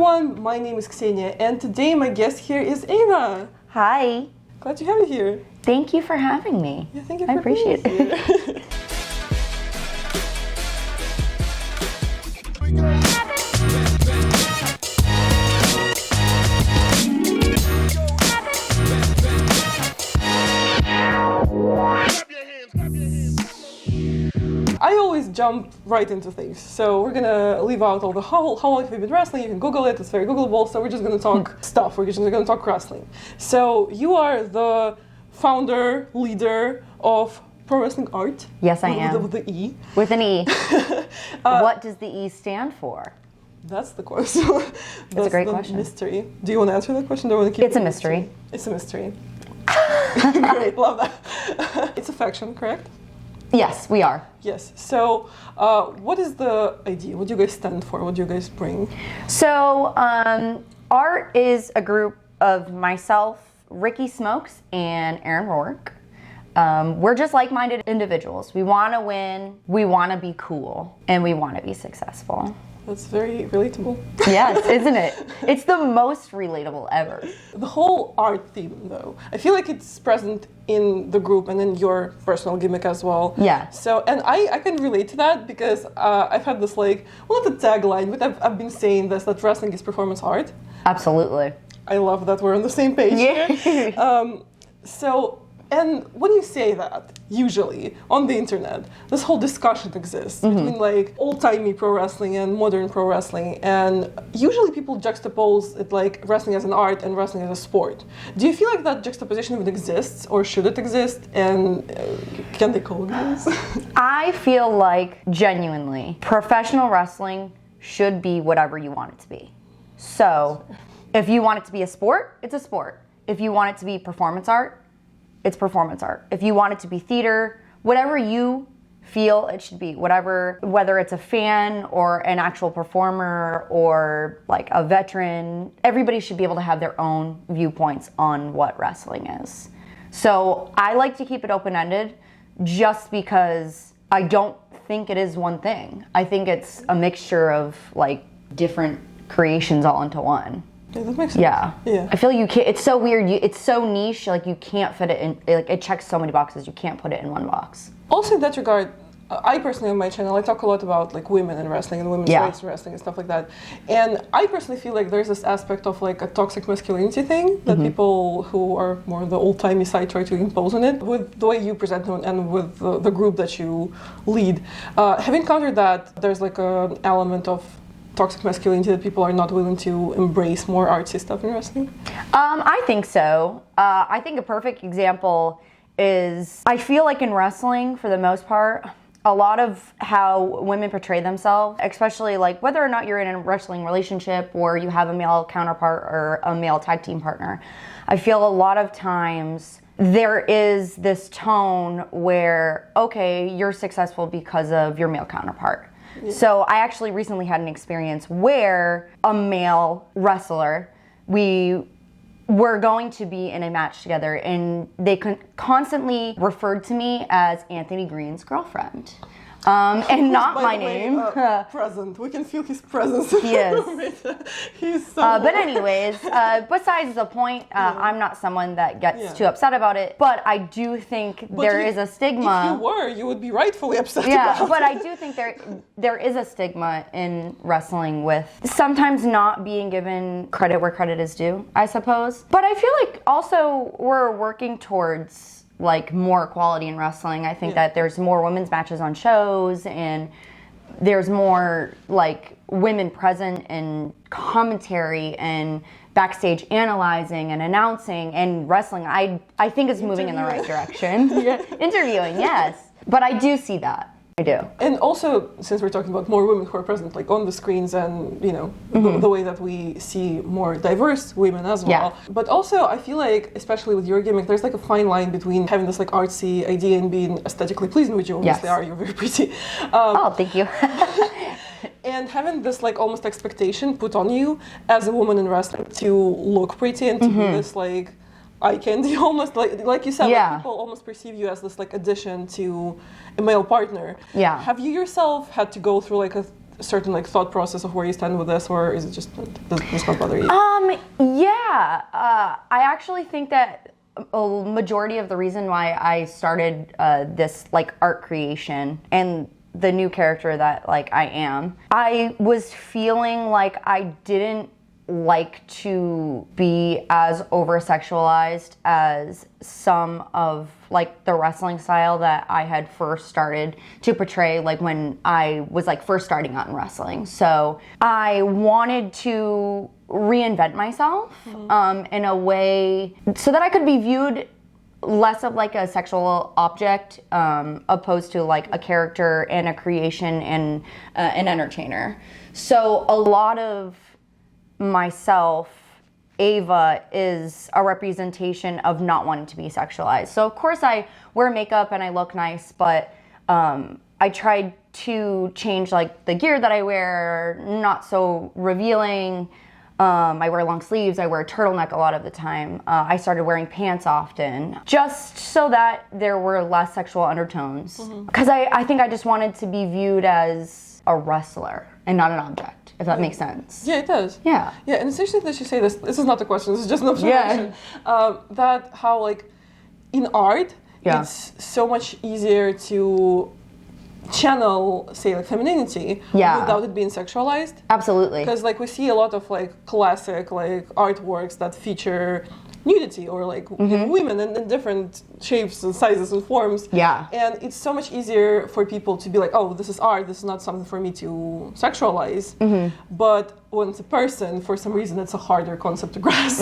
everyone, my name is Xenia, and today my guest here is Ava. Hi. Glad to have you here. Thank you for having me. Yeah, thank you for I appreciate being it. here. I always jump right into things, so we're gonna leave out all the how long have you been wrestling. You can Google it; it's very Googleable. So we're just gonna talk stuff. We're just gonna talk wrestling. So you are the founder, leader of Pro Wrestling Art. Yes, I am. With the E. With an E. What does the E stand for? That's the question. That's a great the question. Mystery. Do you want to answer that question? Or do you want to keep It's a mystery. It's a mystery. Great, love that. It's affection, correct? Yes, we are. Yes. So, what is the idea? What do you guys stand for? What do you guys bring? So, Art is a group of myself, Ricky Smokes, and Aaron Rourke. We're just like-minded individuals. We want to win, we want to be cool, and we want to be successful. That's very relatable. Yes, isn't it? It's the most relatable ever. The whole art theme, though, I feel like it's present in the group and in your personal gimmick as well. Yeah. So, and I can relate to that because I've had this not a tagline, but I've been saying this, that wrestling is performance art. Absolutely. I love that we're on the same page Yeah. here. And when you say that, usually on the internet, this whole discussion exists between old-timey pro wrestling and modern pro wrestling, and usually people juxtapose it like wrestling as an art and wrestling as a sport. Do you feel like that juxtaposition even exists, or should it exist, and can they coexist? I feel like, genuinely, professional wrestling should be whatever you want it to be. So, if you want it to be a sport, it's a sport. If you want it to be performance art, it's performance art. If you want it to be theater, whatever you feel it should be, whether it's a fan or an actual performer or like a veteran, everybody should be able to have their own viewpoints on what wrestling is. So I like to keep it open-ended just because I don't think it is one thing. I think it's a mixture of different creations all into one. Yeah, that makes sense. Yeah. I feel like you can't, it's so weird, it's so niche, you can't fit it in, it checks so many boxes, you can't put it in one box. Also in that regard, I personally on my channel, I talk a lot about women in wrestling and women's rights in wrestling and stuff like that. And I personally feel like there's this aspect of a toxic masculinity thing that people who are more on the old-timey side try to impose on it with the way you present them and with the group that you lead. Have you encountered that there's an element of toxic masculinity that people are not willing to embrace more artsy stuff in wrestling? I think so. I think a perfect example is, I feel like in wrestling, for the most part, a lot of how women portray themselves, especially whether or not you're in a wrestling relationship or you have a male counterpart or a male tag team partner, I feel a lot of times there is this tone where, okay, you're successful because of your male counterpart. Yeah. So I actually recently had an experience where a male wrestler, we were going to be in a match together, and they constantly referred to me as Anthony Green's girlfriend. And not my name. Present. We can feel his presence. He is. He's so. But anyways, besides the point, I'm not someone that gets too upset about it. But I do think there is a stigma. If you were, you would be rightfully upset. Yeah, but I do think there is a stigma in wrestling with sometimes not being given credit where credit is due, I suppose. But I feel like also we're working towards more equality in wrestling. I think that there's more women's matches on shows, and there's more women present in commentary and backstage analyzing and announcing, and wrestling I think is moving in the right direction. Interviewing, yes. But I do see that. I do. And also, since we're talking about more women who are present on the screens and, the way that we see more diverse women as well. Yeah. But also, I feel like, especially with your gimmick, there's a fine line between having this artsy idea and being aesthetically pleasing, which you obviously are. You're very pretty. Thank you. And having this almost expectation put on you as a woman in wrestling to look pretty and to be this eye candy almost, like you said, people almost perceive you as this addition to a male partner. Yeah. Have you yourself had to go through a certain like thought process of where you stand with this, or is it just does not bother you? Yeah, I actually think that a majority of the reason why I started this like art creation and the new character that like I am, I was feeling like I didn't like to be as over-sexualized as some of like the wrestling style that I had first started to portray like when I was like first starting out in wrestling. So I wanted to reinvent myself in a way so that I could be viewed less of like a sexual object opposed to like a character and a creation and an entertainer. So a lot of myself, Ava, is a representation of not wanting to be sexualized. So of course I wear makeup and I look nice, but I tried to change like the gear that I wear, not so revealing. I wear long sleeves, I wear a turtleneck a lot of the time. I started wearing pants often, just so that there were less sexual undertones. Because I think I just wanted to be viewed as a wrestler and not an object, if that makes sense. Yeah, it does. Yeah. Yeah, and it's interesting that you say this. This is not a question, this is just an observation. That how like in art, it's so much easier to channel, say, like femininity without it being sexualized. Absolutely. Because like we see a lot of like classic like artworks that feature nudity or like women in different shapes and sizes and forms. Yeah. And it's so much easier for people to be like, oh, this is art, this is not something for me to sexualize. But when it's a person, for some reason, it's a harder concept to grasp.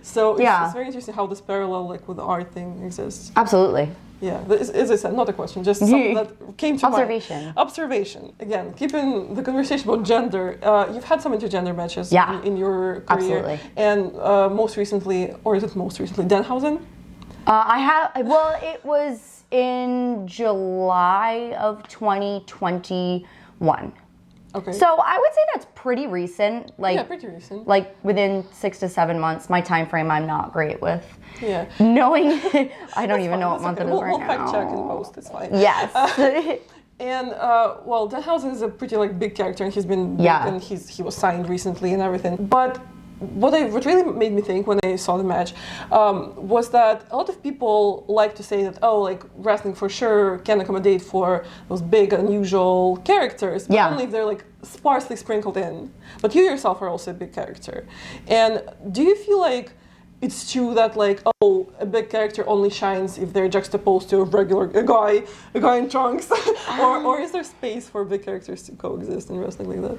So it's very interesting how this parallel like with the art thing exists. Absolutely. Yeah, as I said, not a question, just something that came to mind. Observation. Again, keeping the conversation about gender. You've had some intergender matches in your career. Absolutely. And most recently, or is it most recently, Danhausen? I have, well, it was in July of 2021. Okay. So I would say that's pretty recent. Like, yeah, pretty recent. Like within 6 to 7 months. My time frame I'm not great with. Yeah. Knowing, I don't even know what month it is right now. We'll fact check and post, it's fine. Yes. And well, Danhausen is a pretty like big character, and he's been big, and he was signed recently and everything. But what really made me think when I saw the match was that a lot of people like to say that, oh, like wrestling for sure can accommodate for those big, unusual characters, but only if they're like sparsely sprinkled in. But you yourself are also a big character. And do you feel like it's true that like, oh, a big character only shines if they're juxtaposed to a guy in trunks, or is there space for big characters to coexist in wrestling like that?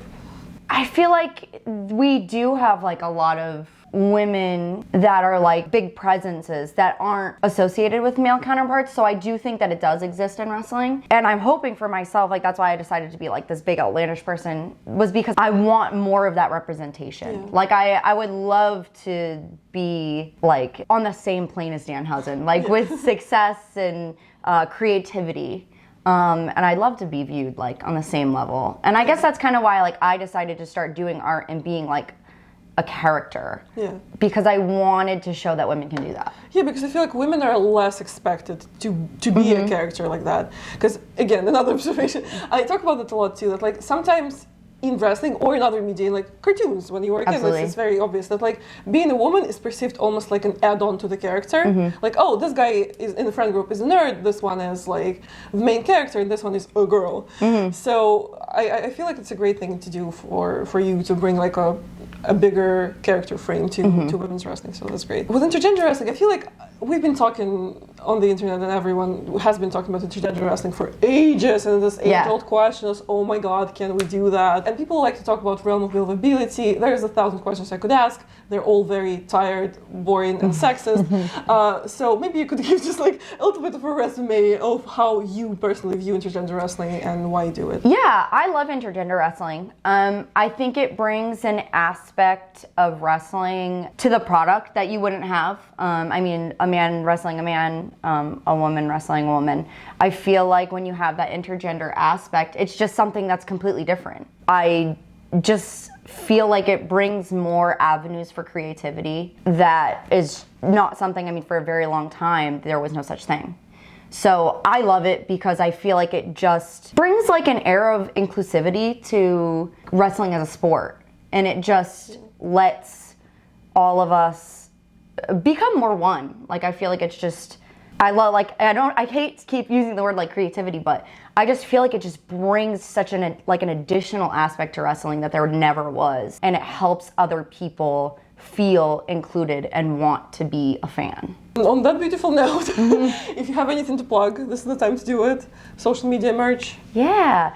I feel like we do have like a lot of women that are like big presences that aren't associated with male counterparts, so I do think that it does exist in wrestling. And I'm hoping for myself, like that's why I decided to be like this big outlandish person, was because I want more of that representation. Like I would love to be like on the same plane as Danhausen, like with success and creativity. And I'd love to be viewed like on the same level. And I guess that's kind of why like I decided to start doing art and being like a character. Yeah. Because I wanted to show that women can do that. Yeah, because I feel like women are less expected to be a character like that. Because again, another observation, I talk about it a lot too, that like sometimes in wrestling or in other media, like cartoons, when you were a kid, it's very obvious that like being a woman is perceived almost like an add-on to the character. Like, oh, this guy is in the friend group is a nerd, this one is like the main character, and this one is a girl. So I feel like it's a great thing to do for you to bring like a bigger character frame to women's wrestling, so that's great. With intergender wrestling, I feel like we've been talking on the internet, and everyone has been talking about intergender wrestling for ages, and this age-old question is, oh my god, can we do that? And people like to talk about realm of believability. There's 1,000 questions I could ask. They're all very tired, boring, and sexist. So maybe you could give just like a little bit of a resume of how you personally view intergender wrestling and why you do it. Yeah, I love intergender wrestling. I think it brings an aspect of wrestling to the product that you wouldn't have. I mean, a man wrestling a man, a woman wrestling a woman. I feel like when you have that intergender aspect, it's just something that's completely different. I just feel like it brings more avenues for creativity that is not something, I mean, for a very long time, there was no such thing. So I love it because I feel like it just brings like an air of inclusivity to wrestling as a sport. And it just lets all of us become more one. Like, I feel like it's just, I hate to keep using the word like creativity, but I just feel like it just brings such an additional aspect to wrestling that there never was. And it helps other people feel included and want to be a fan. On that beautiful note, if you have anything to plug, this is the time to do it. Social media, merch. Yeah.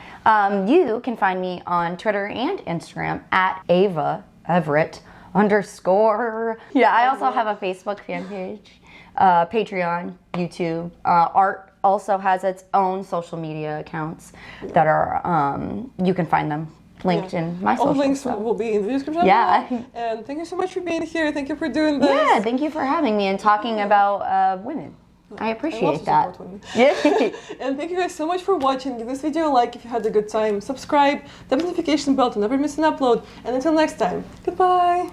You can find me on Twitter and Instagram at Ava Everett _ Yeah, I also have a Facebook fan page, Patreon, YouTube. Art also has its own social media accounts that are, you can find them linked in my social All links stuff. will be in the description. Yeah. And thank you so much for being here. Thank you for doing this. Yeah, thank you for having me and talking about women. I appreciate that. Yeah. And thank you guys so much for watching. Give this video a like if you had a good time. Subscribe, tap the notification bell to never miss an upload. And until next time, goodbye.